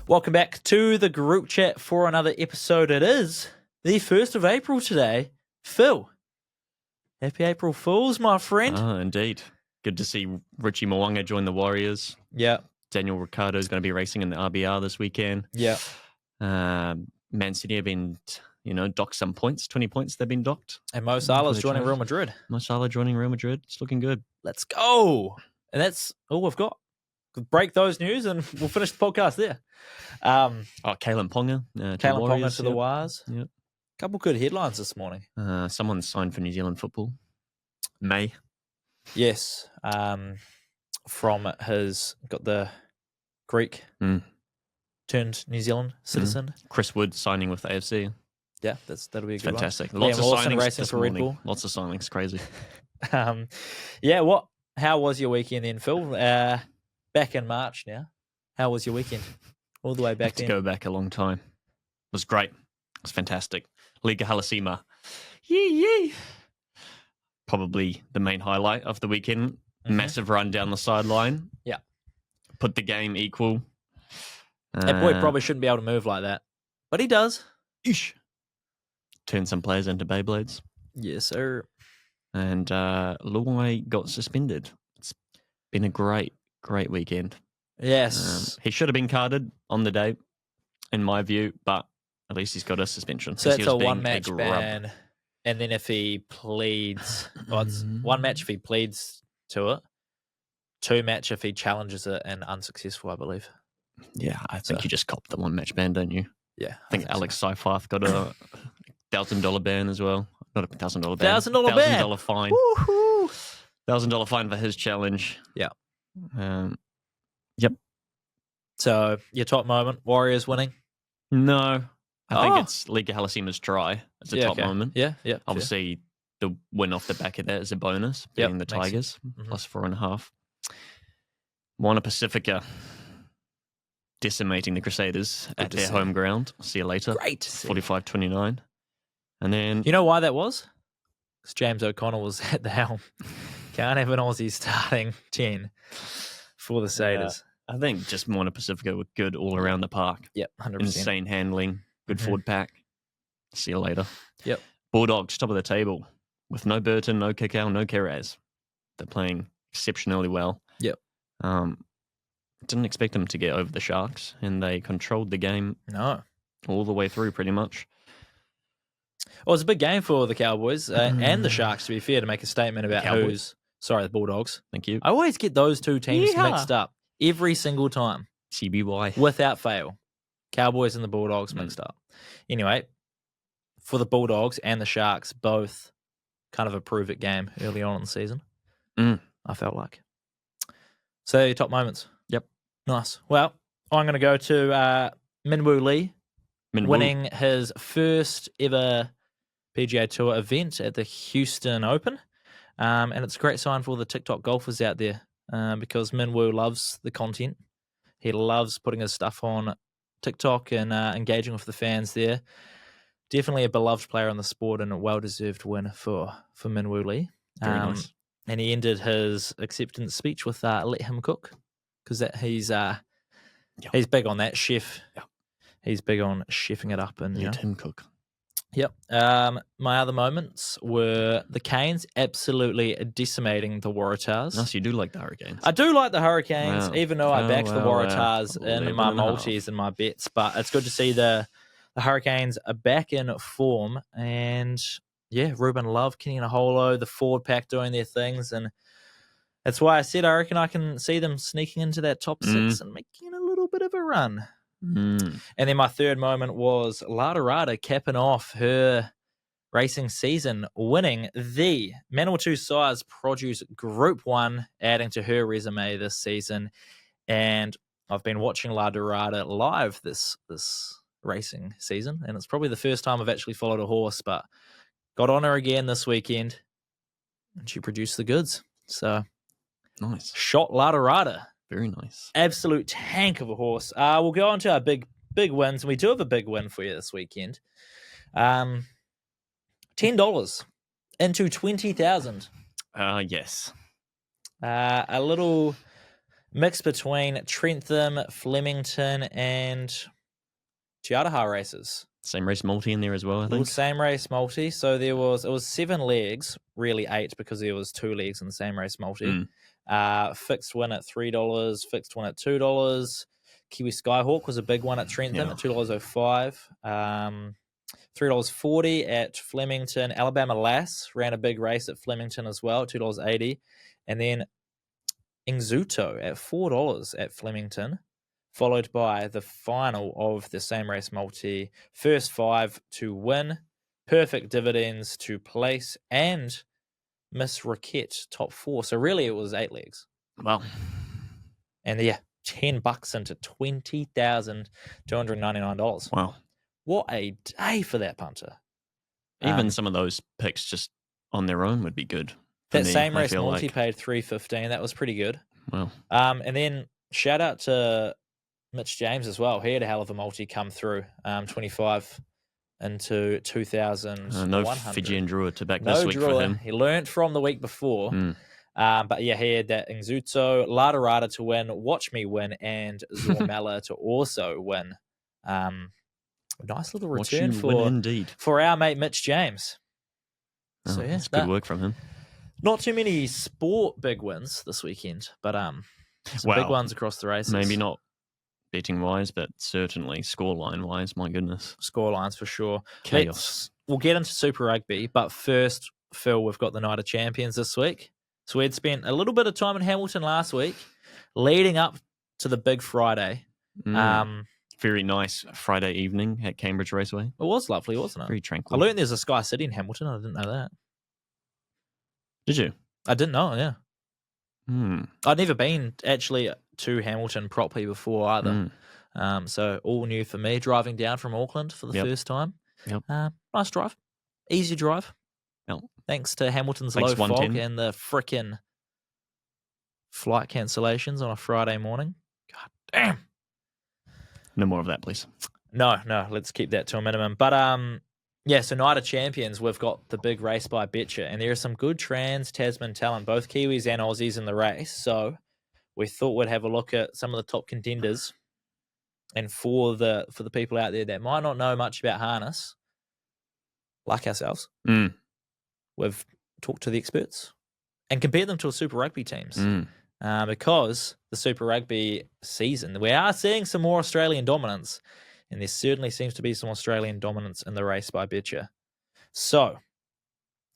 Welcome back to the group chat for another episode. It is the 1st of April today. Phil, happy April Fools, my friend. Oh, indeed. Good to see Richie Mwanga join the Warriors. Yeah. Daniel Ricciardo is going to be racing in the RBR this weekend. Yeah. Man City have been, docked some points, 20 points they've been docked. And Mo Salah's joining Real Madrid. Mo Salah joining Real Madrid. It's looking good. Let's go. And that's all we've got. Break those news and we'll finish the podcast there. Kalen Ponga. To the Wires. Yep. Couple good headlines this morning. Someone signed for New Zealand football. May. Yes. From got the Greek turned New Zealand citizen. Chris Wood signing with the AFC. Yeah, that'll be a good fantastic. One. Lots of signings racing this for Red morning. Bull. Lots of signings. Crazy. How was your weekend then, Phil? Back in March now. How was your weekend? All the way back then. To go back a long time. It was great. It was fantastic. Liga Halasima. Yee. Probably the main highlight of the weekend. Mm-hmm. Massive run down the sideline. Yeah. Put the game equal. That boy probably shouldn't be able to move like that. But he does. Ish. Turned some players into Beyblades. Yes, sir. And Luai got suspended. It's been a great weekend. Yes. He should have been carded on the day, in my view, but at least he's got a suspension. So that's a one-match ban. And then if he pleads, it's one match if he pleads to it, 2 match if he challenges it and unsuccessful, I believe. Yeah, I think you just copped the one-match ban, don't you? Yeah. I think Alex Seyfarth got a $1,000 ban as well. Not a $1,000 ban. $1,000 ban. $1,000 fine. Woohoo! $1,000 fine for his challenge. Yeah. Yep. So, your top moment, Warriors winning? No. I think it's Liga Halasima's try. It's a top moment. Yeah. Obviously, the win off the back of that is a bonus, beating the Tigers, plus 4.5. Moana Pacifica decimating the Crusaders at their home ground. See you later. Great. 45-29. And then... You know why that was? Because James O'Connell was at the helm. Can't have an Aussie starting 10 for the Crusaders. I think just Moana Pacifica were good all around the park. Yep, 100%. Insane handling. Good forward pack. See you later. Yep. Bulldogs, top of the table. With no Burton, no Kikau, no Keraz. They're playing exceptionally well. Yep. Didn't expect them to get over the Sharks, and they controlled the game all the way through pretty much. Well, it's a big game for the Cowboys and the Sharks, to be fair, to make a statement about the Bulldogs. Thank you. I always get those two teams mixed up every single time. CBY. Without fail. Cowboys and the Bulldogs mixed up. Anyway, for the Bulldogs and the Sharks, both kind of a prove-it game early on in the season, I felt like. So, your top moments. Yep. Nice. Well, I'm going to go to Minwoo Lee winning his first ever PGA Tour event at the Houston Open. And it's a great sign for all the TikTok golfers out there because Minwoo loves the content. He loves putting his stuff on TikTok and engaging with the fans there. Definitely a beloved player in the sport and a well-deserved win for Minwoo Lee. Very nice. And he ended his acceptance speech with "Let him cook," because he's big on that chef. Yeah. He's big on chefing it up and Let him cook. Yep. My other moments were the Canes absolutely decimating the Waratahs. Nice, you do like the Hurricanes. I do like the Hurricanes, even though I backed the Waratahs in my 11.5. multis and my bets. But it's good to see the Hurricanes are back in form. And, yeah, Ruben Love, Kenny Naholo, the forward pack doing their things. And that's why I said I reckon I can see them sneaking into that top 6 and making a little bit of a run. And then my third moment was Ladarada capping off her racing season, winning the Manawatu Sires Produce Group 1, adding to her resume this season. And I've been watching Ladarada live this racing season, and it's probably the first time I've actually followed a horse, but got on her again this weekend, and she produced the goods. So, nice. Shot Ladarada. Very nice. Absolute tank of a horse. We'll go on to our big wins, and we do have a big win for you this weekend. $10 into 20,000. Yes. A little mix between Trentham, Flemington, and Chiataha races. Same race multi in there as well, I Little think. same race multi. So it was 7 legs, really 8 because there was 2 legs in the same race multi. Fixed win at $3, fixed win at $2. Kiwi Skyhawk was a big one at Trentham at $2.05. $3.40 at Flemington. Alabama Lass ran a big race at Flemington as well, $2.80. And then Ingzuto at $4 at Flemington, followed by the final of the same race multi. First 5 to win, perfect dividends to place, and Miss Raquette top 4. So really it was 8 legs. Wow. And yeah, $10 into $20,299. Wow. What a day for that punter. Even some of those picks just on their own would be good. That same race multi paid $3.15. That was pretty good. Wow. And then shout out to Mitch James as well. He had a hell of a multi come through. 25 into 2,000. No Fijian Druid to back this week for him. He learnt from the week before. But yeah, he had that Ingzuto, Ladarada to win, Watch Me win, and Zormella to also win. Nice little return for our mate Mitch James. So yeah, that's good work from him. Not too many sport big wins this weekend, but some big ones across the races. Maybe not betting wise, but certainly scoreline wise. My goodness, scorelines for sure. Chaos. We'll get into Super Rugby, but first, Phil, we've got the Night of Champions this week. So we'd spent a little bit of time in Hamilton last week, leading up to the big Friday. Very nice Friday evening at Cambridge Raceway. It was lovely, wasn't it? Very tranquil. I learned there's a Sky City in Hamilton. I didn't know that. Did you? I didn't know, yeah. I'd never been actually to Hamilton properly before either. So all new for me, driving down from Auckland for the first time. Nice drive. Easy drive. Yep. Thanks to Hamilton's low fog and the frickin' flight cancellations on a Friday morning. God damn. No more of that, please. No, let's keep that to a minimum. But yeah, so Night of Champions, we've got the big race by Betcha, and there are some good trans-Tasman talent, both Kiwis and Aussies in the race. So we thought we'd have a look at some of the top contenders. And for the people out there that might not know much about harness, like ourselves, we've talked to the experts and compared them to Super Rugby teams. Because the Super Rugby season, we are seeing some more Australian dominance, and there certainly seems to be some Australian dominance in the race by Betcha. So,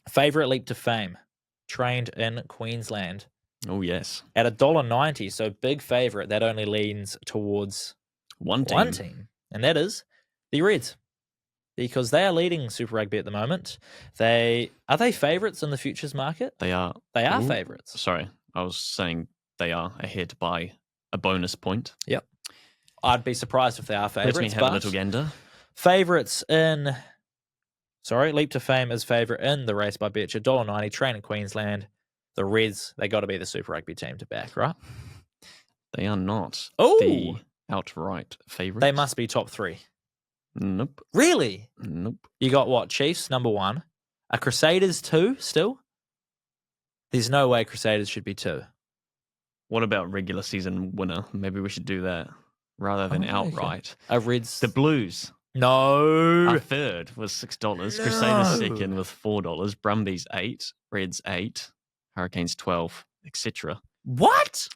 favourite leap to fame, trained in Queensland. Oh, yes. At $1.90, so big favourite, that only leans towards one team, and that is the Reds, because they are leading Super Rugby at the moment. Are they favourites in the futures market? They are. They are favourites. Sorry, I was saying they are ahead by a bonus point. Yep. I'd be surprised if they are favourites. Let me have a little gander. Favourites in... Sorry, Leap to Fame is favourite in the race by Betcha. $1.90, train in Queensland. The Reds, they got to be the Super Rugby team to back, right? They are not the outright favourites. They must be top 3. Nope. Really? Nope. You got what? Chiefs, number 1. Are Crusaders 2 still? There's no way Crusaders should be 2. What about regular season winner? Maybe we should do that rather than outright. Reds. The Blues. No. Our third was $6. No. Crusaders second with $4. Brumbies 8. Reds 8. Hurricanes 12, etc. What?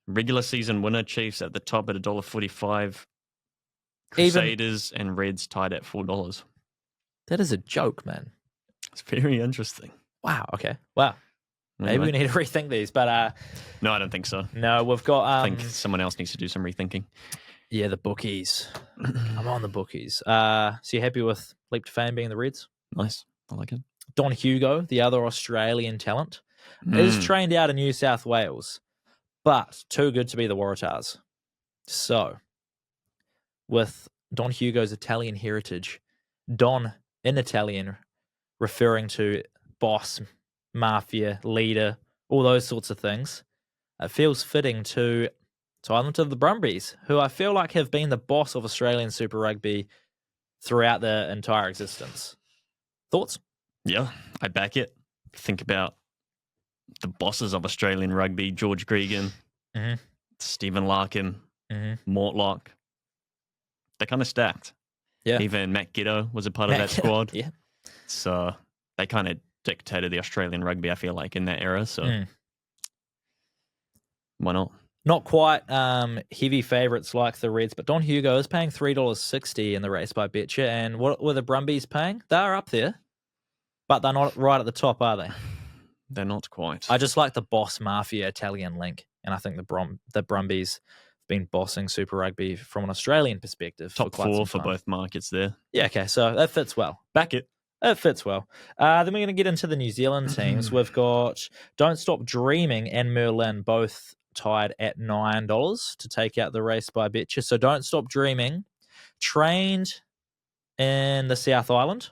Regular season winner, Chiefs at the top at $1.45. Crusaders and Reds tied at $4. That is a joke, man. It's very interesting. Wow. Okay. Wow. Maybe we need to rethink these, but no, I don't think so. No, we've got. I think someone else needs to do some rethinking. Yeah, the bookies. I'm on the bookies. So you happy with Leap to Fame being the Reds? Nice, I like it. Don Hugo, the other Australian talent, is trained out in New South Wales, but too good to be the Waratahs. So, with Don Hugo's Italian heritage, Don in Italian, referring to boss, mafia, leader, all those sorts of things, it feels fitting to tie them to the Brumbies, who I feel like have been the boss of Australian Super Rugby throughout their entire existence. Thoughts? Yeah, I back it. Think about the bosses of Australian rugby, George Gregan, Mhm. Stephen Larkin, Mhm. Mortlock. They're kind of stacked. Yeah. Even Matt Giddo was a part of that squad. Yeah. So they kind of dictated the Australian rugby, I feel like, in that era. So why not? Not quite heavy favourites like the Reds, but Don Hugo is paying $3.60 in the race by betcha. And what were the Brumbies paying? They're up there, but they're not right at the top, are they? They're not quite. I just like the Boss Mafia Italian link, and I think the Brumbies have been bossing Super Rugby from an Australian perspective. Top for quite four some for time. both markets there. Yeah, okay, so that fits well. Back it. It fits well. Then we're going to get into the New Zealand teams. We've got Don't Stop Dreaming and Merlin both tied at $9 to take out the race by betcha. So Don't Stop Dreaming, trained in the South Island.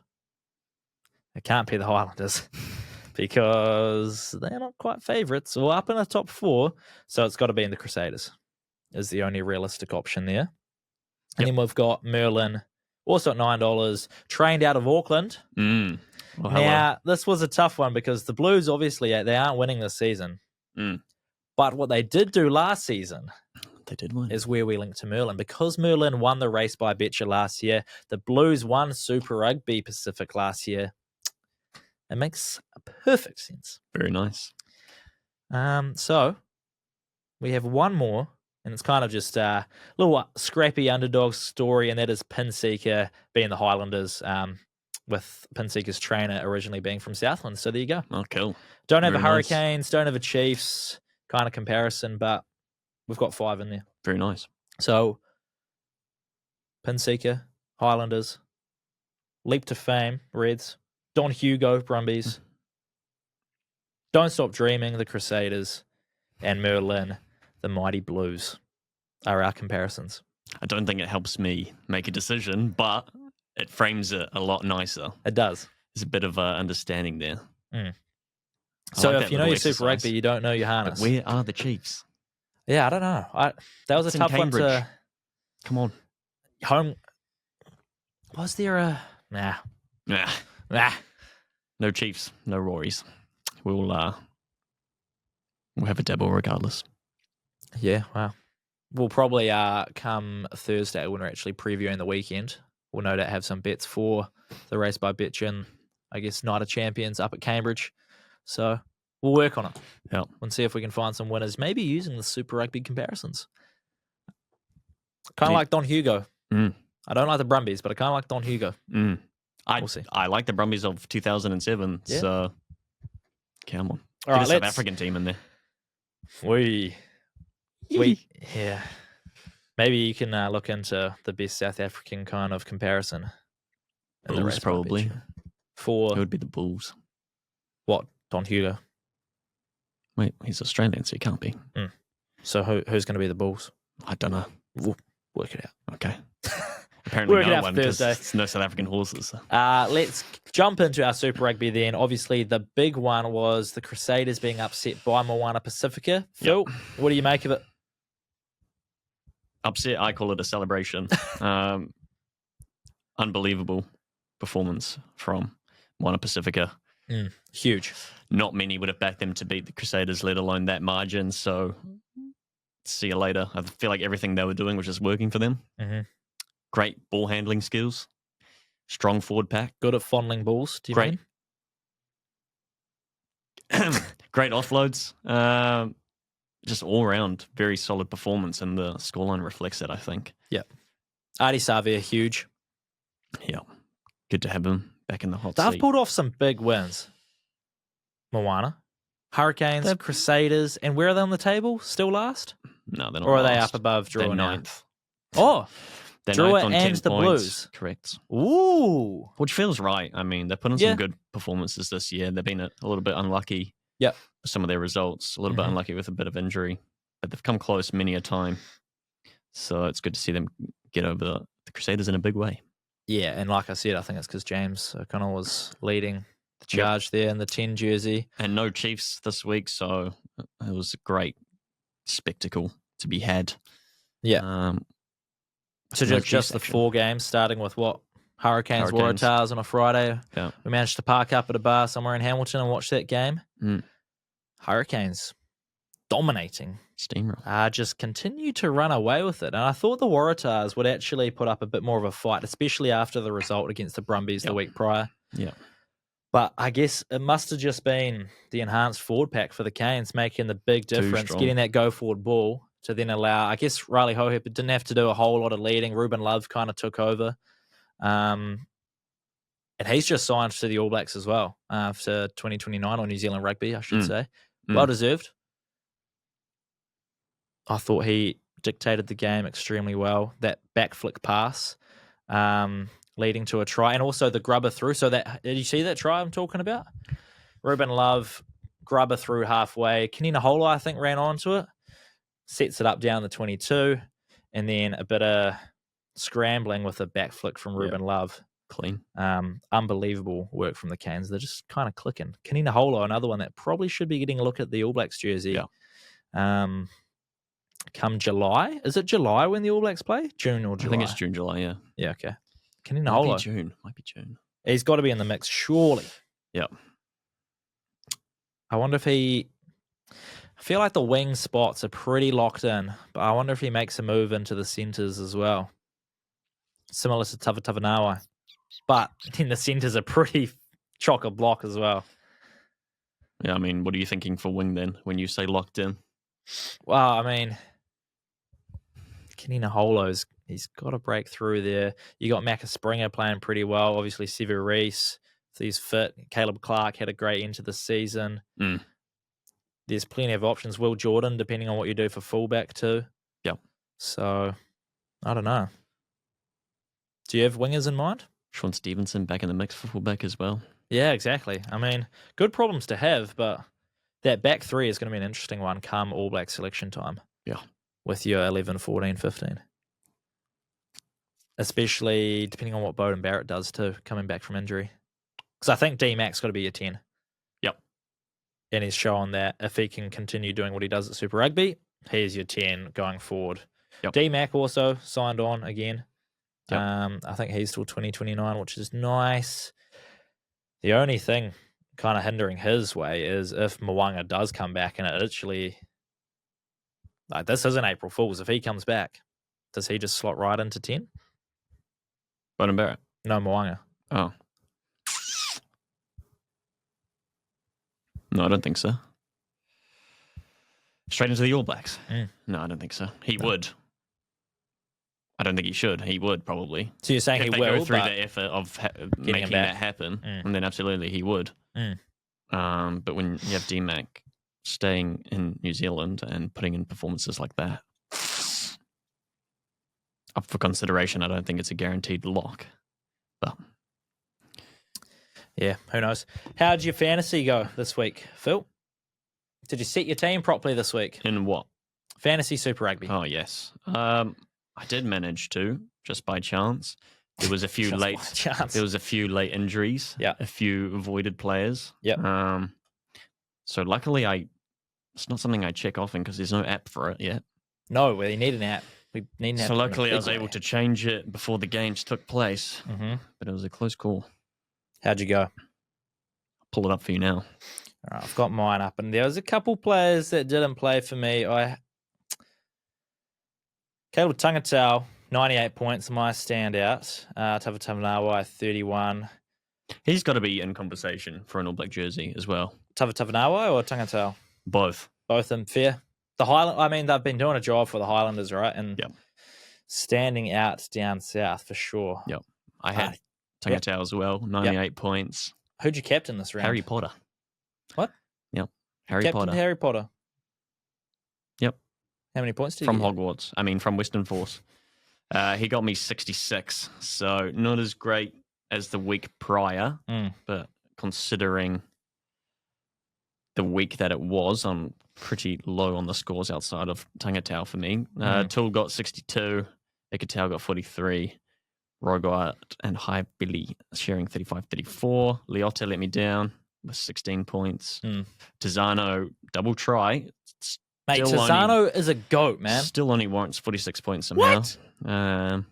It can't be the Highlanders because they're not quite favourites or up in the top four. So it's got to be in the Crusaders is the only realistic option there. And then we've got Merlin, also at $9, trained out of Auckland. Well, now, this was a tough one because the Blues, obviously, they aren't winning this season. But what they did do last season they did win. Is where we link to Merlin. Because Merlin won the race by betcha last year, the Blues won Super Rugby Pacific last year. It makes perfect sense. Very nice. So we have one more, and it's kind of just a little scrappy underdog story, and that is Pinseeker being the Highlanders, with Pinseeker's trainer originally being from Southland. So there you go. Oh, cool. Don't have Very a Hurricanes, don't have a Chiefs kind of comparison, but we've got 5 in there. Very nice. So Pinseeker, Highlanders, Leap to Fame, Reds, Don Hugo, Brumbies, Don't Stop Dreaming, the Crusaders, and Merlin, the Mighty Blues are our comparisons. I don't think it helps me make a decision, but it frames it a lot nicer. It does. There's a bit of understanding there. So like if you know your Super Rugby, you don't know your harness. But where are the Chiefs? Yeah, I don't know. That was It's a in tough one Cambridge. to... Come on. Home... Was there a... Nah. No Chiefs, no Rories. We'll have a dabble regardless. Yeah, wow. We'll probably come Thursday when we're actually previewing the weekend. We'll no doubt have some bets for the race by betcha and I guess Night of Champions up at Cambridge. So we'll work on it. Yeah. And see if we can find some winners, maybe using the Super Rugby comparisons. Kind of like Don Hugo. I don't like the Brumbies, but I kind of like Don Hugo. We'll see. I like the Brumbies of 2007. Yeah. So come on. All right, Get a South African team in there. Yeah. Maybe you can look into the best South African kind of comparison. in the Bulls, race by probably. betcha. For It would be the Bulls. what? Don Hugo. Wait, he's Australian, so he can't be. So who's going to be the Bulls? I don't know. We'll work it out. Okay. Apparently Work it no out one, for because Thursday. it's no South African horses. Let's jump into our Super Rugby then. Obviously, the big one was the Crusaders being upset by Moana Pacifica. Phil, what do you make of it? Upset, I call it a celebration. Unbelievable performance from Moana Pacifica. Huge. Not many would have backed them to beat the Crusaders, let alone that margin. So, see you later. I feel like everything they were doing was just working for them. Great ball handling skills. Strong forward pack. Good at fondling balls. Do you Great. mean? Great offloads. Just all round, very solid performance, and the scoreline reflects it, I think. Artie Savia, huge. Yeah. Good to have him back in the hot They've seat. pulled off some big wins. Moana, Hurricanes, Crusaders, and where are they on the table? Still last? No, they're not. Or are they last. up above They're Drua now? ninth. Oh, They're Drua ninth on 10 and the points. Blues. Correct. Ooh. Which feels right. I mean, they're putting some good performances this year. They've been a little bit unlucky with some of their results, a little bit unlucky with a bit of injury, but they've come close many a time. So it's good to see them get over the Crusaders in a big way. Yeah, and like I said, I think it's because James O'Connell was leading the charge there in the 10 jersey. And no Chiefs this week, so it was a great spectacle to be had. Yeah. So no just the Chiefs 4 games, starting with what? Hurricanes, Hurricanes. Waratahs on a Friday. Yeah. We managed to park up at a bar somewhere in Hamilton and watch that game. Hurricanes dominating. Steamroll. Just continue to run away with it. And I thought the Waratahs would actually put up a bit more of a fight, especially after the result against the Brumbies the week prior. Yeah. But I guess it must have just been the enhanced forward pack for the Canes making the big difference, getting that go-forward ball to then allow, I guess Riley Hohep didn't have to do a whole lot of leading. Ruben Love kind of took over. And he's just signed to the All Blacks as well for 2029 or New Zealand Rugby, I should say. Well-deserved. I thought he dictated the game extremely well. That back flick pass leading to a try, and also the grubber through. So did you see that try I'm talking about? Ruben Love, grubber through halfway. Kenina Hola, I think, ran onto it. Sets it up down the 22, and then a bit of scrambling with a back flick from Ruben Love. Clean. Unbelievable work from the Canes. They're just kind of clicking. Kenina Hola, another one that probably should be getting a look at the All Blacks jersey. Yeah. Come July. Is it July when the All Blacks play? June or July? I think it's June, July, yeah. Yeah, okay. Kenina Hola. Might be June. He's got to be in the mix, surely. Yeah. I wonder if I feel like the wing spots are pretty locked in, but I wonder if he makes a move into the centres as well. Similar to Tavatavanawa. But then the centres are pretty chock-a-block as well. Yeah, I mean, what are you thinking for wing then when you say locked in? Well, I mean, Kenina Holo's, he's got to break through there. You got Macca Springer playing pretty well. Obviously, Sever Reese, if he's fit. Caleb Clark had a great end to the season. There's plenty of options. Will Jordan, depending on what you do for fullback too. Yeah. So, I don't know. Do you have wingers in mind? Sean Stevenson back in the mix for fullback as well. Yeah, exactly. I mean, good problems to have, but that back three is going to be an interesting one come All Black selection time. Yeah. With your 11, 14, 15. Especially depending on what Bowden Barrett does too, coming back from injury. Because I think D-Mac's got to be your 10. Yep. And he's shown that if he can continue doing what he does at Super Rugby, he's your 10 going forward. Yep. D-Mac also signed on again. Yep. I think he's till 2029, which is nice. The only thing kind of hindering his way is if Mwanga does come back and it literally, like, this isn't April Fool's. If he comes back, does he just slot right into 10? Bowden Barrett? No, Mwanga. Oh. No, I don't think so. Straight into the All Blacks? No, I don't think so. He would. I don't think he should. He would probably. So you're saying if he they will, go through but the effort of making that happen, and then absolutely he would. But when you have D-Mac staying in New Zealand and putting in performances like that, up for consideration, I don't think it's a guaranteed lock. But yeah, who knows? How did your fantasy go this week, Phil? Did you set your team properly this week? In what? Fantasy Super Rugby. Oh, yes. I did manage to, just by chance. There was a few late injuries. Yeah. A few avoided players. Yeah. So luckily it's not something I check often because there's no app for it yet. No, we need an app. We need an app. So luckily I was able to change it before the games took place. But it was a close call. How'd you go? I'll pull it up for you now. All right, I've got mine up, and there was a couple players that didn't play for me. Caleb Tangatau, 98 points, my standout. Tavatavanawa, 31. He's got to be in conversation for an All Black jersey as well. Tavatavanawa or Tangatau? Both. Both of them fair. The Highland, I mean, they've been doing a job for the Highlanders, right? And standing out down south for sure. Yep. I had Tangatau as well, 98 points. Who'd you captain this round? Harry Potter. What? Yep. Harry Potter. Harry Potter. Yep. How many points did from you get? Hogwarts? I mean, from Western Force. He got me 66, so not as great as the week prior, but considering the week that it was, I'm pretty low on the scores outside of Tangatau for me. Tool got 62, Ikatau got 43, Rogart and High Billy sharing 35-34. Leota let me down with 16 points. Tizano, double try. Mate, Tizano is a goat, man. Still only warrants 46 points somehow. What?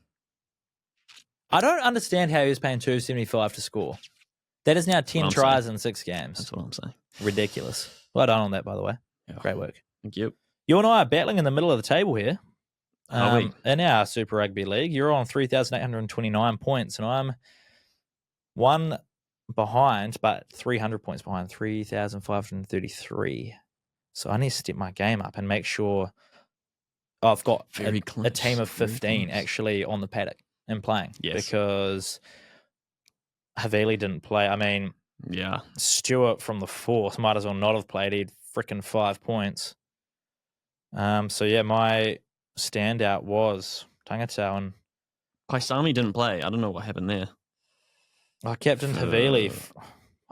I don't understand how he was paying $275 to score. That is now 10 tries in 6 games. That's what I'm saying. Ridiculous. Well done on that, by the way. Yeah. Great work. Thank you. You and I are battling in the middle of the table here. Are we? In our Super Rugby League, you're on 3,829 points, and I'm one behind, but 300 points behind, 3,533. So I need to step my game up and make sure I've got a team of 15 actually on the paddock and playing. Yes. Because Havili didn't play. I mean, yeah, Stewart from the fourth might as well not have played. He had freaking 5 points. So yeah, my standout was Tangatau, and Paisami didn't play. I don't know what happened there. I captained Havili.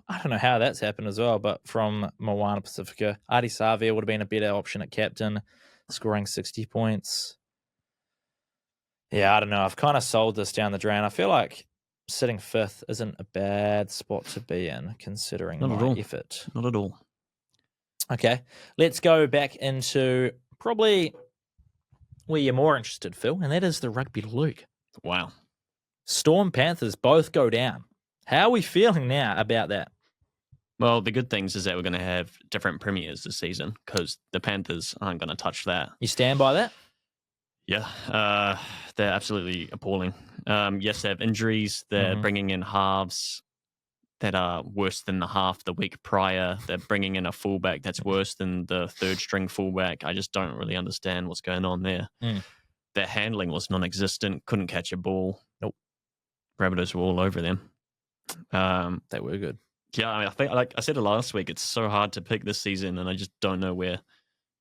I don't know how that's happened as well, but from Moana Pacifica, Adi Savia would have been a better option at captain, scoring 60 points. Yeah, I don't know. I've kind of sold this down the drain. I feel like sitting 5th isn't a bad spot to be in, considering my effort. Not at all. Okay, let's go back into probably where you're more interested, Phil, and that is the Rugby League. Wow. Storm Panthers both go down. How are we feeling now about that? Well, the good things is that we're going to have different premiers this season because the Panthers aren't going to touch that. You stand by that? Yeah, they're absolutely appalling. Yes, they have injuries. They're bringing in halves that are worse than the half the week prior. They're bringing in a fullback that's worse than the third string fullback. I just don't really understand what's going on there. Their handling was non-existent. Couldn't catch a ball. Nope. Rabbitohs were all over them. They were good. Yeah, I mean, I think, like I said it last week, it's so hard to pick this season, and I just don't know where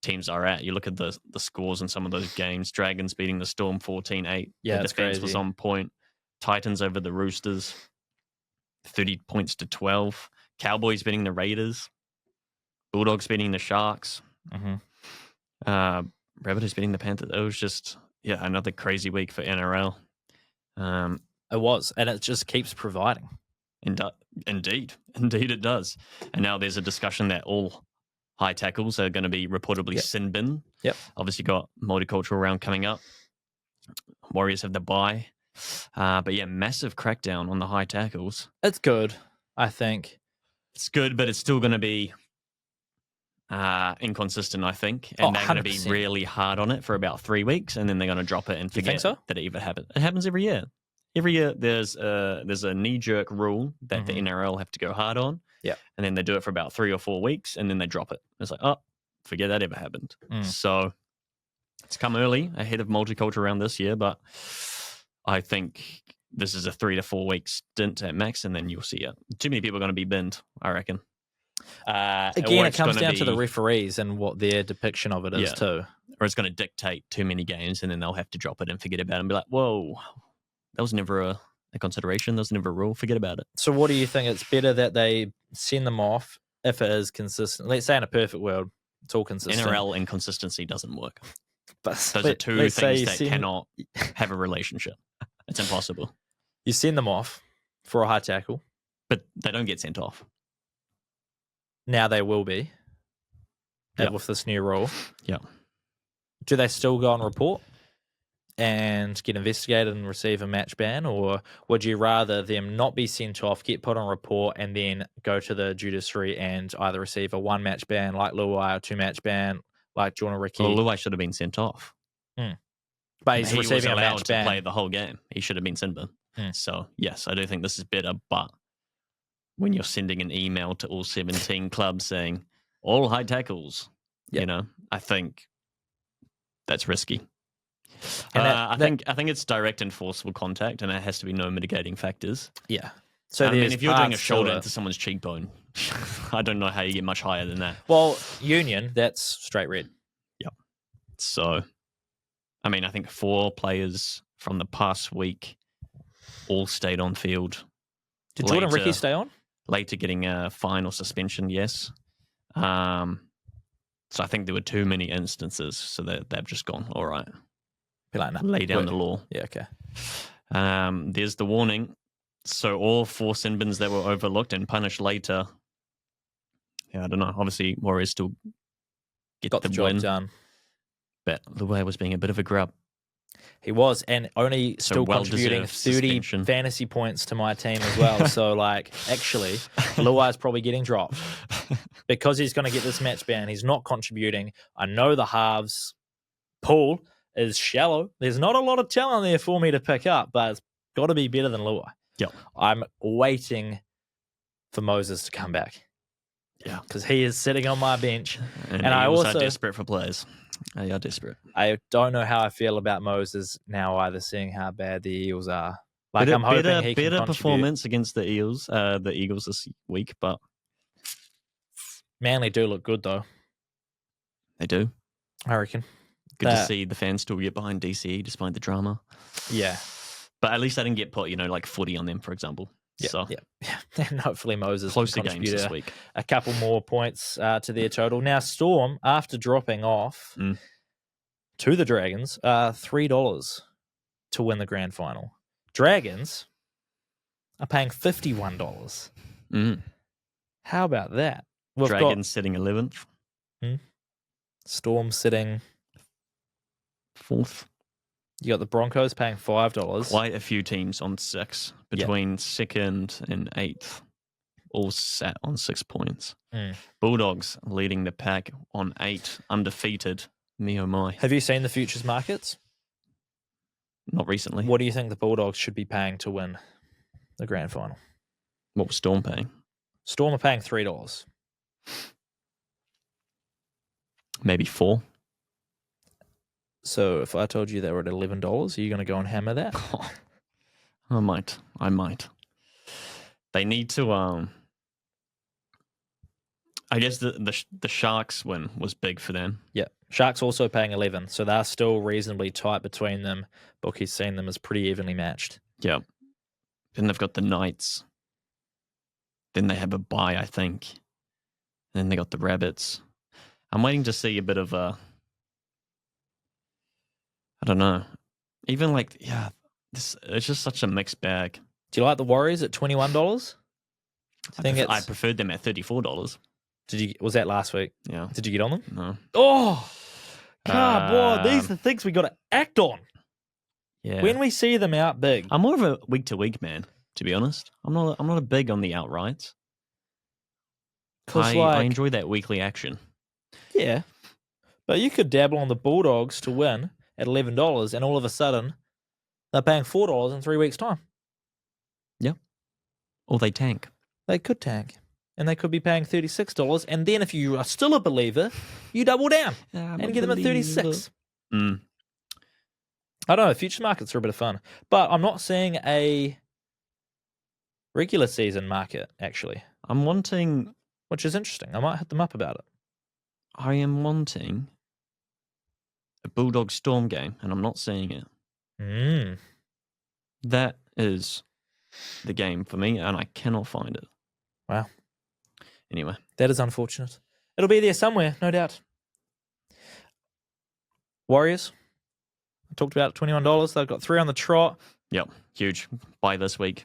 teams are at. You look at the scores in some of those games. Dragons beating the Storm 14-8. Yeah, the defense was on point. Titans over the Roosters, 30 points to 12. Cowboys beating the Raiders. Bulldogs beating the Sharks. Rabbitohs beating the Panthers. It was just, another crazy week for NRL. It was, and it just keeps providing. Indeed it does. And now there's a discussion that all high tackles are going to be reportedly sin bin. Yep. Obviously got multicultural round coming up. Warriors have the bye. But yeah, massive crackdown on the high tackles. It's good, I think. It's good, but it's still going to be inconsistent, I think. And they're going to be really hard on it for about 3 weeks, and then they're going to drop it and forget that it even happened. It happens every year. Every year there's a knee-jerk rule that the NRL have to go hard on. Yeah. And then they do it for about 3 or 4 weeks, and then they drop it. It's like, oh, forget that ever happened. So it's come early ahead of multicultural round this year, but I think this is a 3 to 4 week stint at max, and then you'll see it. Too many people are going to be binned, I reckon. Again, it comes down to the referees and what their depiction of it is too. Or it's going to dictate too many games, and then they'll have to drop it and forget about it and be like, whoa, that was never a consideration. That was never a rule. Forget about it. So what do you think? It's better that they send them off if it is consistent. Let's say in a perfect world, it's all consistent. NRL inconsistency doesn't work. But those are two things that cannot have a relationship. It's impossible. You send them off for a high tackle. But they don't get sent off. Now they will be. With this new rule. Yeah. Do they still go on report and get investigated and receive a match ban, or would you rather them not be sent off, get put on report, and then go to the judiciary and either receive a 1 match ban like Luai or 2 match ban like Jordan Ricky? Well, Luai should have been sent off. But he's receiving a match ban. He was allowed to play the whole game. He should have been sent bin. So, yes, I do think this is better, but when you're sending an email to all 17 clubs saying, all high tackles, I think that's risky. And I think it's direct and forcible contact, and there has to be no mitigating factors. Yeah. So if you're doing a shoulder into someone's cheekbone, I don't know how you get much higher than that. Well, union, that's straight red. Yep. So, I mean, I think 4 players from the past week all stayed on field. Did Jordan Ricky stay on? Later getting a fine or suspension, yes. So I think there were too many instances, so they've just gone, all right. Be like, nah, lay down the law. Yeah, okay. There's the warning. So all 4 sin bins that were overlooked and punished later. Yeah, I don't know. Obviously, Warriors still got the job win. Done. But Luai was being a bit of a grub. He was, and only So still well contributing deserved 30 suspension. fantasy points to my team as well. So, like, actually, Luai's probably getting dropped because he's going to get this match ban. He's not contributing. I know the halves pool is shallow. There's not a lot of talent there for me to pick up, but it's got to be better than Luai. Yep. I'm waiting for Moses to come back. Yeah. Because he is sitting on my bench. And I Eagles also are desperate for players. They are desperate. I don't know how I feel about Moses now either, seeing how bad the Eagles are. Like, Better, I'm hoping better, he can better contribute. performance against the Eagles this week, but Manly do look good, though, they do. I reckon. Good to see the fans still get behind DCE despite the drama. Yeah. But at least they didn't get put, like footy on them, for example. Yeah, so yeah. And hopefully Moses closer can games contribute this week. a couple more points to their total. Now, Storm, after dropping off to the Dragons, $3 to win the grand final. Dragons are paying $51. How about that? Dragons sitting 11th. Storm sitting 4th. You got the Broncos paying $5. Quite a few teams on 6 between 2nd and 8th, all sat on 6 points. Bulldogs leading the pack on 8, undefeated. Me oh my. Have you seen the futures markets? Not recently. What do you think the Bulldogs should be paying to win the grand final? What was Storm paying? Storm are paying $3. Maybe 4. So if I told you they were at $11, are you going to go and hammer that? I might. They need to. I guess the Sharks win was big for them. Yeah, Sharks also paying 11, so they're still reasonably tight between them. Bookie's seen them as pretty evenly matched. Yeah. Then they've got the Knights. Then they have a bye, I think. And then they got the Rabbits. I'm waiting to see a bit of a. I don't know. Even it's just such a mixed bag. Do you like the Warriors at $21? I preferred them at $34. Was that last week? Yeah. Did you get on them? No. Oh, come on! These are the things we got to act on. Yeah. When we see them out big, I'm more of a week to week man, to be honest. I'm not a big on the outrights. I enjoy that weekly action. Yeah, but you could dabble on the Bulldogs to win at $11, and all of a sudden they're paying $4 in 3 weeks' time. Yeah. Or they tank. They could tank. And they could be paying $36. And then if you are still a believer, you double down and get them at $36. I don't know. Future markets are a bit of fun. But I'm not seeing a regular season market, actually. I'm wanting... Which is interesting. I might hit them up about it. I am wanting a Bulldog Storm game, and I'm not seeing it. That is the game for me, and I cannot find it. Wow. Anyway. That is unfortunate. It'll be there somewhere, no doubt. Warriors. I talked about $21. They've got 3 on the trot. Yep. Huge. Buy this week.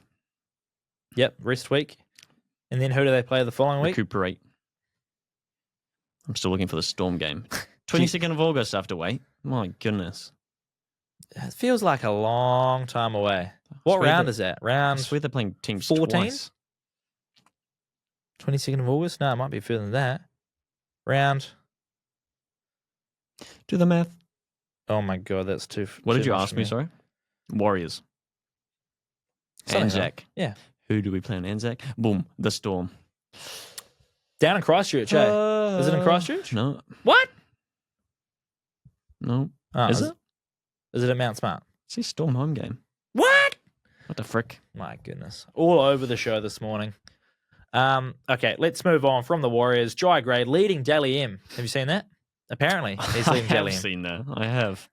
Yep. Rest week. And then who do they play the following week? Recuperate. I'm still looking for the Storm game. 22nd of August I have to wait. My goodness. It feels like a long time away. What round is that? I swear they're playing teams 14? twice. 22nd of August? No, it might be further than that. Round. Do the math. Oh my God, that's too. What did you ask me? Sorry. Warriors. Anzac. Yeah. Who do we play on Anzac? Boom. The Storm. Down in Christchurch, eh? Is it in Christchurch? No. What? No. Oh, is it? Is it at Mount Smart? It's a Storm home game. What? What the frick? My goodness. All over the show this morning. Okay, let's move on from the Warriors. Jai Gray leading Dally M. Have you seen that? Apparently, he's leading Dally M. I have seen that. I have.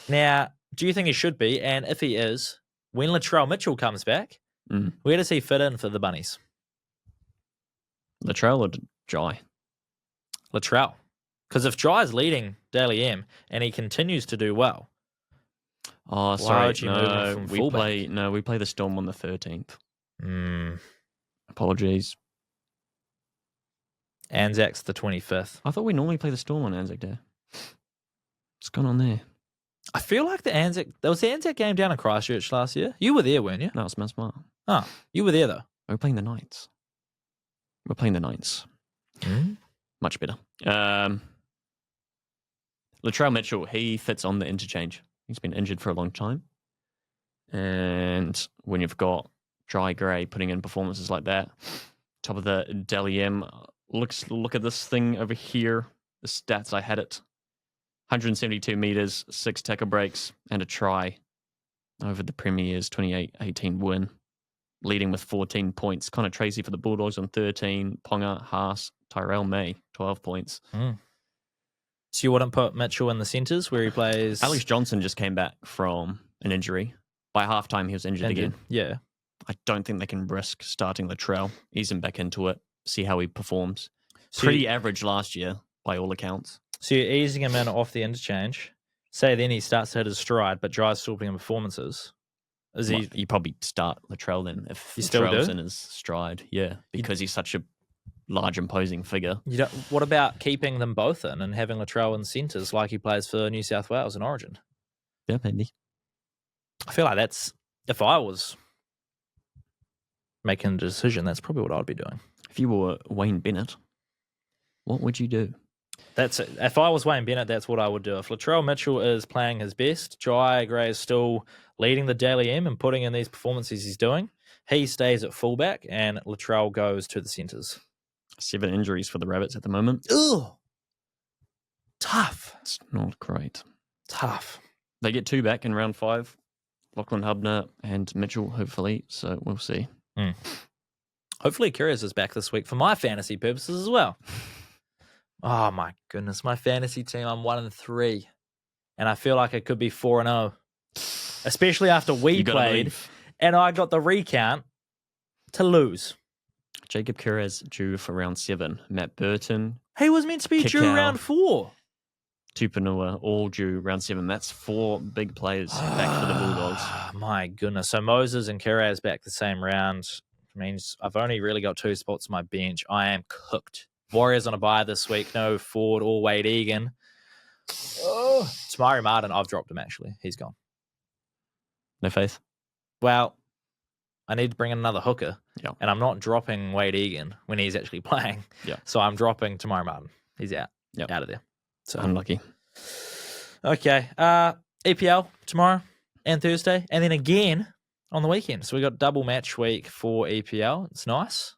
Now, do you think he should be? And if he is, when Latrell Mitchell comes back, where does he fit in for the Bunnies? Latrell or Jai? Latrell. Because if Jai's leading Dally M and he continues to do well, oh, sorry, would you move him from fullback? We play the Storm on the 13th. Apologies. Anzac's the 25th. I thought we normally play the Storm on Anzac Day. What's going on there? I feel like there was the Anzac game down in Christchurch last year. You were there, weren't you? No, it's Smart. Oh, you were there though. We're playing the Knights. Mm. Much better. Latrell Mitchell, he fits on the interchange. He's been injured for a long time. And when you've got Dry Gray putting in performances like that, top of the Dally M, look at this thing over here. The stats, I had it. 172 meters, 6 tackle breaks, and a try over the Premier's 28-18 win. Leading with 14 points. Connor Tracy for the Bulldogs on 13. Ponga, Haas, Tyrell May, 12 points. Mm. So you wouldn't put Mitchell in the centres where he plays... Alex Johnson just came back from an injury. By halftime, he was injured again. Yeah. I don't think they can risk starting Latrell, ease him back into it, see how he performs. So Pretty average last year, by all accounts. So you're easing him in off the interchange. Say then he starts to hit his stride, but Dry's still putting in performances. You probably start Latrell then if you still Latrell's do? in his stride. Yeah, because he's such a large, imposing figure. What about keeping them both in and having Latrell in centres like he plays for New South Wales in Origin? Yeah, maybe. I feel like that's, if I was making a decision, that's probably what I'd be doing. If you were Wayne Bennett, what would you do? That's it. If I was Wayne Bennett, that's what I would do. If Latrell Mitchell is playing his best, Jai Gray is still leading the Daily M and putting in these performances he's doing, he stays at fullback and Latrell goes to the centres. 7 injuries for the Rabbits at the moment. Ugh. Tough. It's not great. Tough. They get 2 back in round 5. Lachlan Hubner and Mitchell, hopefully. So we'll see. Mm. Hopefully Curious is back this week for my fantasy purposes as well. Oh my goodness, my fantasy team, I'm 1-3. And I feel like it could be 4-0. Especially after we played and I got the recount to lose. Jacob Curraz due for round 7. Matt Burton. He was meant to be due round 4. Tupanua, all due round 7. That's 4 big players back for the Bulldogs. My goodness. So Moses and Curraz back the same round. Means I've only really got 2 spots on my bench. I am cooked. Warriors on a bye this week. No Ford or Wade Egan. Oh. Tamari Martin, I've dropped him actually. He's gone. No faith? Well, I need to bring in another hooker. Yeah. And I'm not dropping Wade Egan when he's actually playing. Yeah. So I'm dropping Tamari Martin. He's out. Yep. Out of there. So unlucky. Okay. EPL tomorrow and Thursday. And then again on the weekend. So we got double match week for EPL. It's nice.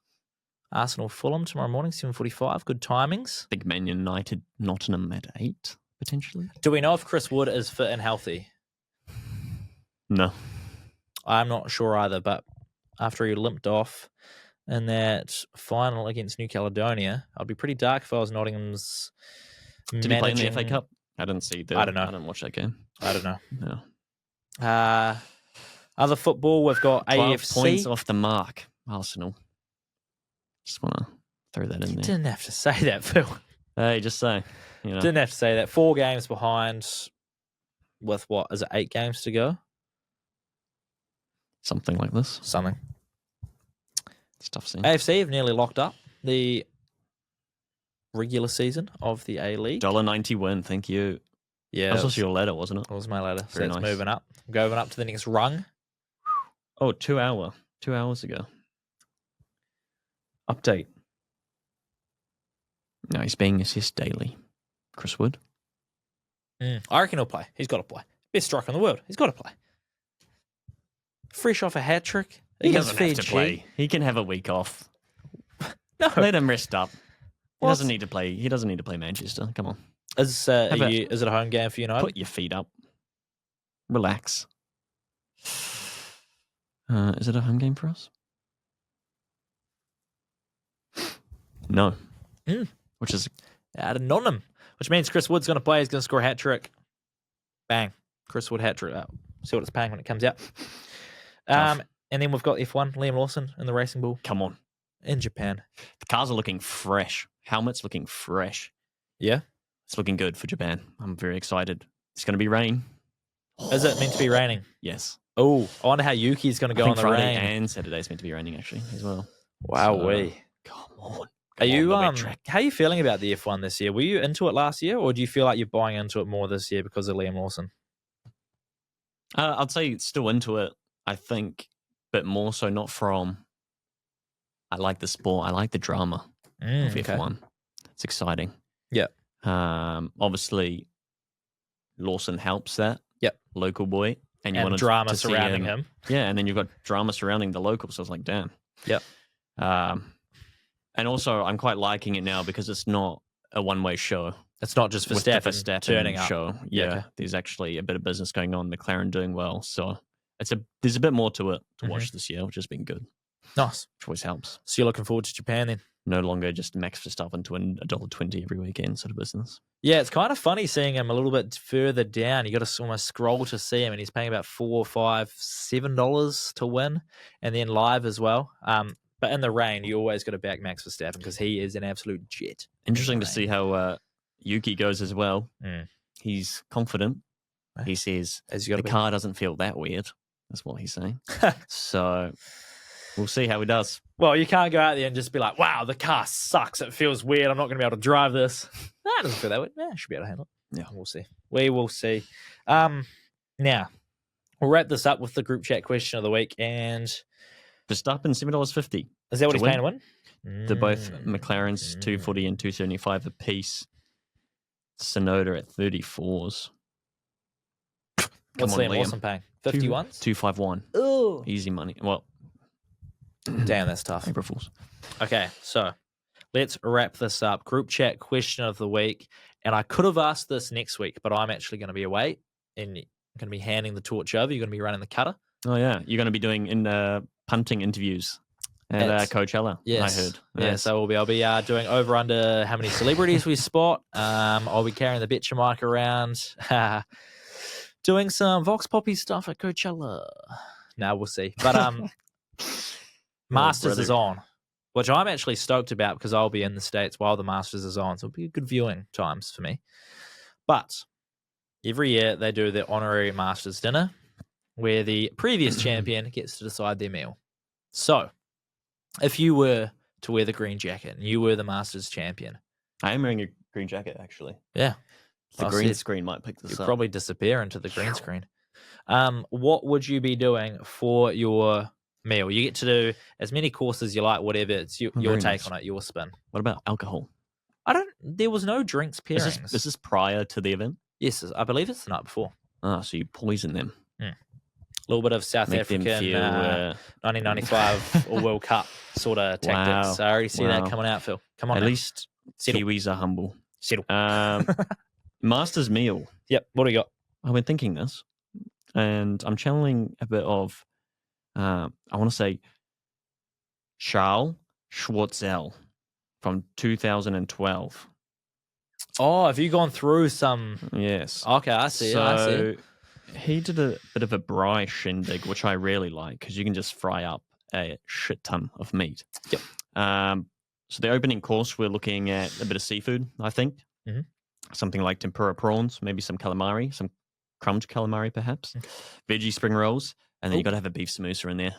Arsenal Fulham tomorrow morning, 7:45. Good timings. Big Man United Nottingham at 8, potentially. Do we know if Chris Wood is fit and healthy? No. I'm not sure either, but after he limped off in that final against New Caledonia, I'd be pretty dark if I was Nottingham's Did he play in the FA Cup? I didn't see that. I don't know. I didn't watch that game. I don't know. No. Other football, we've got 12 AFC. points off the mark, Arsenal. Just want to throw that in there. Didn't have to say that, Phil. Hey, just say. You know. Didn't have to say that. 4 games behind with what? Is it 8 games to go? Something like this. Something. Stuff seen. AFC have nearly locked up the regular season of the A-League. $1.90 win, thank you. Yeah. That was also your ladder, wasn't it? That was my ladder. So Very it's nice. moving up. Going up to the next rung. Oh, 2 hours ago. Update. No, he's being assessed daily. Chris Wood. I reckon he'll play. He's got to play. Best striker in the world. He's got to play. Fresh off a hat trick. He doesn't have to play. He can have a week off. No. Let him rest up. He What? doesn't need to play. He doesn't need to play Manchester. Come on. Is it a home game for United? Put your feet up. Relax. Is it a home game for us? No. Which is Out of Nottingham. Which means Chris Wood's going to play. He's going to score a hat trick. Bang. Chris Wood hat trick. See what it's paying when it comes out. And then we've got F1. Liam Lawson in the Racing Bull. come on. In Japan. The cars are looking fresh. Helmet's looking fresh. Yeah. It's looking good for Japan. I'm very excited. It's going to be rain. Is it meant to be raining? Yes. Oh, I wonder how Yuki's going to go I on think the Friday rain. and Saturday's meant to be raining actually as well. Wow-wee. Come on. Are you the wet track. how are you feeling about the F1 this year? Were you into it last year, or do you feel like you're buying into it more this year because of Liam Lawson? I'd say still into it. I think, but more so not from. I like the sport. I like the drama of F1. It's exciting. Yeah. Obviously, Lawson helps that. Yep. Local boy. And you want drama to see surrounding him. Yeah, and then you've got drama surrounding the locals. So I was like, damn. Yep. And also, I'm quite liking it now because it's not a one-way show. It's not just Verstappen turning up. Show. Yeah, okay. There's actually a bit of business going on. McLaren doing well. So there's a bit more to it to watch this year, which has been good. Nice. Which always helps. So you're looking forward to Japan then? No longer just Max Verstappen to win $1.20 every weekend sort of business. Yeah, it's kind of funny seeing him a little bit further down. You got to almost scroll to see him, and he's paying about $4, $5, $7 to win, and then live as well. But in the rain, you always got to back Max Verstappen because he is an absolute jet. Interesting to see how Yuki goes as well. He's confident. He says the car doesn't feel that weird. That's what he's saying. So we'll see how he does. Well, you can't go out there and just be like, wow, the car sucks. It feels weird. I'm not going to be able to drive this. No, it doesn't feel that way. Yeah, I should be able to handle it. Yeah, we'll see. We will see. Now, we'll wrap this up with the group chat question of the week. And Verstappen, $7.50. Is that what he's paying to win? They're both McLarens, $2.40 and $2.75 a piece. Sonoda at 34s. What's Liam Lawson paying? 51s? 251. Oh, easy money. Well, damn, that's tough. April Fools. Okay, so let's wrap this up. Group chat question of the week. And I could have asked this next week, but I'm actually going to be away and I'm going to be handing the torch over. You're going to be running the cutter. Oh, yeah. You're going to be doing punting interviews at Coachella, yes. I heard. Yeah, so I'll be doing over under how many celebrities we spot. I'll be carrying the betcha mic around, doing some Vox Poppy stuff at Coachella. Now we'll see. But Masters is on, which I'm actually stoked about because I'll be in the States while the Masters is on. So it'll be good viewing times for me. But every year they do their honorary Masters dinner where the previous champion gets to decide their meal. So if you were to wear the green jacket and you were the Masters champion. I am wearing a green jacket, actually. Yeah. The green screen might pick this up. You'll probably disappear into the green screen. What would you be doing for your meal? You get to do as many courses you like, whatever. It's your take on it, your spin. What about alcohol? There was no drinks pairings. Is this prior to the event? Yes, I believe it's the night before. Oh, so you poison them. A little bit of South African 1995 or World Cup sort of tactics. Wow. I already see that coming out, Phil. Come on. At least Kiwis are humble. Settle. Masters meal. Yep. What do you got? I've been thinking this, and I'm channeling a bit of, I want to say, Charles Schwartzel from 2012. Oh, have you gone through some? Yes. Okay, I see. I see. He did a bit of a braai shindig, which I really like because you can just fry up a shit ton of meat. Yep. So the opening course, we're looking at a bit of seafood, I think. Mm-hmm. Something like tempura prawns, maybe some calamari, some crumbed calamari perhaps, veggie spring rolls, and then you got to have a beef samosa in there.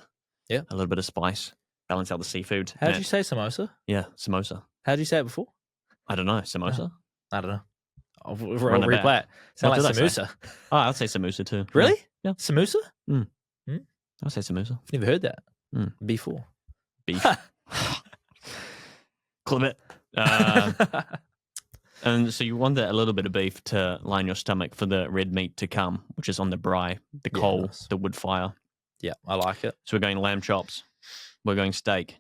Yeah. A little bit of spice, balance out the seafood. How did you say samosa? Yeah, samosa. How did you say it before? I don't know. Samosa? I don't know. I'll replay it. Sound like samosa. Oh, I'd say samosa too. Really? Yeah. Samosa? I'd say samosa. I've never heard that before. Beef. Clip it. And so you want a little bit of beef to line your stomach for the red meat to come, which is on the braai, the coal, nice. The wood fire. Yeah, I like it. So we're going lamb chops. We're going steak.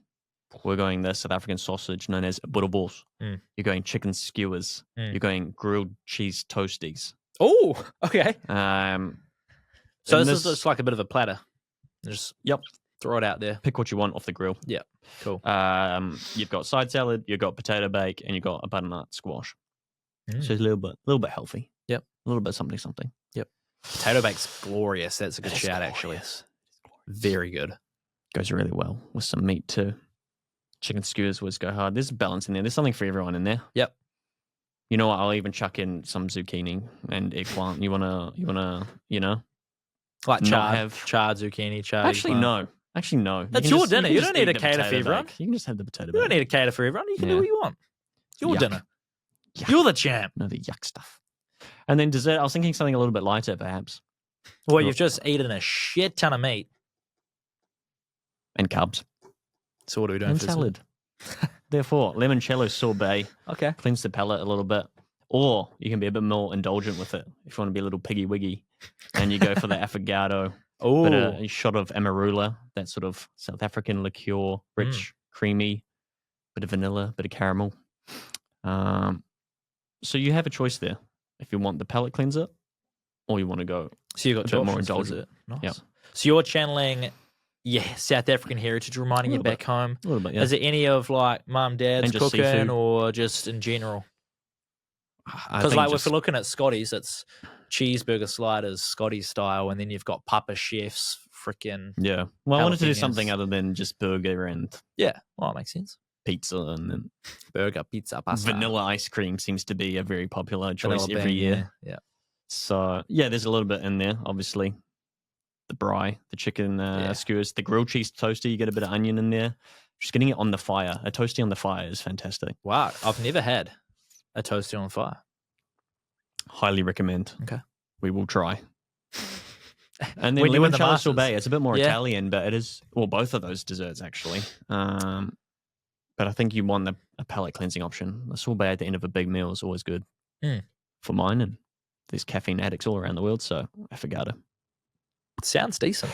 We're going the South African sausage known as boerewors. You're going chicken skewers. You're going grilled cheese toasties. Oh, okay. So this is just like a bit of a platter. Just throw it out there. Pick what you want off the grill. Yeah, cool. You've got side salad, you've got potato bake, and you've got a butternut squash. So it's a little bit healthy. Yep. A little bit something. Yep. Potato bake's glorious. That's a good shout, actually. Very good. Goes really well with some meat too. Chicken skewers was go hard. There's a balance in there. There's something for everyone in there. Yep. You know what? I'll even chuck in some zucchini and eggplant. You wanna, like charred zucchini, charred. Actually, eggplant. no. Actually, no. That's your dinner. You don't need to cater for everyone. You can just have the potato bake. You don't need to cater for everyone. You can do what you want. Your dinner. Yuck. You're the champ. No, the yuck stuff. And then dessert, I was thinking something a little bit lighter, perhaps. Well, you've just eaten a shit ton of meat. And carbs. So what are we doing And for salad. Therefore, limoncello sorbet. Okay. Cleans the palate a little bit. Or you can be a bit more indulgent with it if you want to be a little piggy wiggy. And you go for the affogato. Oh, But a shot of amarula, that sort of South African liqueur, rich, creamy, bit of vanilla, bit of caramel. So you have a choice there if you want the palate cleanser or you want to go so you've got a two bit more options for indulgent. dessert. Nice. Yep. So you're channeling, South African heritage, reminding you little back home. A little bit, yeah. Is it any of like mum, dad's And just cooking, seafood. or just in general? I Because think like just- if you're looking at Scotties, it's cheeseburger sliders, Scotty style, and then you've got Papa Chef's freaking Yeah. Well, I wanted to do jalapenos. something other than just burger and Well, it makes sense. pizza, and then Burger, pizza, pasta, vanilla ice cream seems to be a very popular choice vanilla every bean, year. Yeah. So yeah, there's a little bit in there. Obviously, the brie, the chicken skewers, the grilled cheese toasty. You get a bit of onion in there. Just getting it on the fire. A toasty on the fire is fantastic. Wow, I've never had a toasty on fire. Highly recommend. Okay. We will try. And then When you win the limoncello Masters. sorbet. It's a bit more Yeah. Italian, but it is both of those desserts actually. But I think you want a palate cleansing option. A sorbet at the end of a big meal is always good for mine. And there's caffeine addicts all around the world, so affogato. Sounds decent.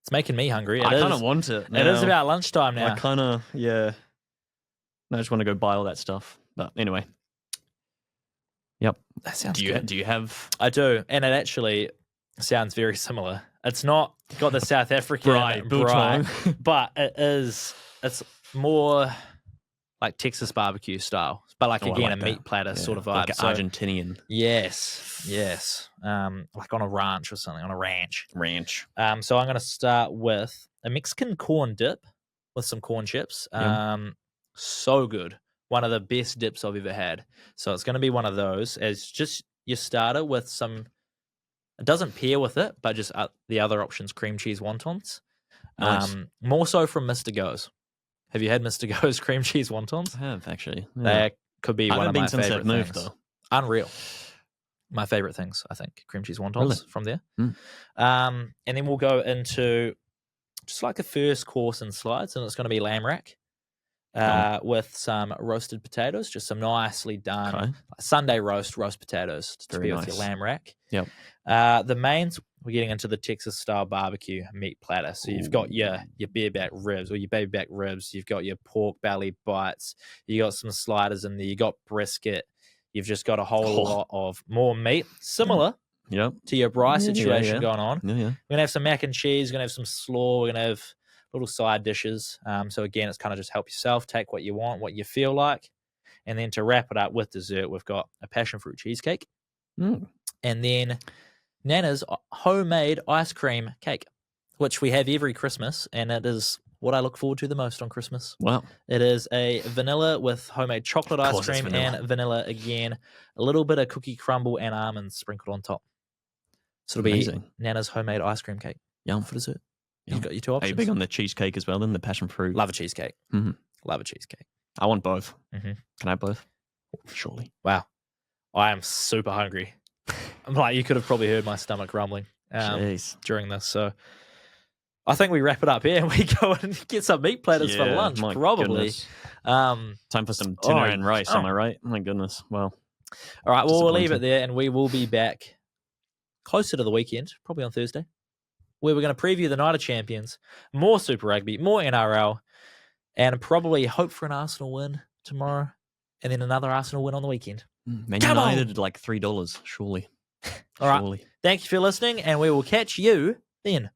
It's making me hungry. I kind of want it. It is about lunchtime now. I kind of, I just want to go buy all that stuff. But anyway. Yep. That sounds do you good. Do you have? I do, and it actually sounds very similar. It's not got the South African Right, brie, biltong. but it's more like Texas barbecue style, but like Oh, I again like a meat that. platter sort of vibe. Like So, Argentinian yes, like on a ranch or something, on a ranch. ranch. So I'm going to start with a Mexican corn dip with some corn chips. So good. One of the best dips I've ever had. So it's going to be one of those as just your starter with some. It doesn't pair with it, but just the other options, cream cheese wontons. Nice. More so from Mr. Go's. Have you had Mr. Go's cream cheese wontons? I have actually. Yeah. They could be I one haven't of my been since favorite they've moved things. though. Unreal. My favorite things, I think, cream cheese wontons Really? from there. Mm. And then we'll go into just like a first course in slides, and it's going to be lamb rack with some roasted potatoes, just some nicely done Sunday roast potatoes to Very be with nice. your lamb rack. Yep. The mains, we're getting into the Texas style barbecue meat platter. So you've got your bareback ribs or your baby back ribs. You've got your pork belly bites. You got some sliders in there. You got brisket. You've just got a whole lot of more meat, similar Yep. to your brie situation going on. Yeah. We're gonna have some mac and cheese. We're gonna have some slaw. We're gonna have little side dishes. So again, it's kind of just help yourself, take what you want, what you feel like, and then to wrap it up with dessert, we've got a passion fruit cheesecake, and then Nana's homemade ice cream cake, which we have every Christmas, and it is what I look forward to the most on Christmas. Wow. It is a vanilla with homemade chocolate Of ice course it's cream vanilla. and vanilla again, a little bit of cookie crumble and almonds sprinkled on top. So it'll Amazing. be Nana's homemade ice cream cake Yum. for dessert. Yum. You've got your two Are options. you big on the cheesecake as well? Then the passion fruit. Love a cheesecake. Mhm. Love a cheesecake. I want both. Mhm. Can I have both? Surely. Wow. I am super hungry. I'm like, you could have probably heard my stomach rumbling Jeez. during this. So I think we wrap it up here and we go and get some meat platters for Yeah, lunch, my probably. goodness. Time Time for some tuna and rice. Am I right? My goodness. Well. All right, well, we'll leave it Disappointing. there and we will be back closer to the weekend, probably on Thursday, where we're going to preview the Night of Champions, more Super Rugby, more NRL, and probably hope for an Arsenal win tomorrow and then another Arsenal win on the weekend. Man Come on. United like $3, surely. All right. Surely. Thank you for listening, and we will catch you then.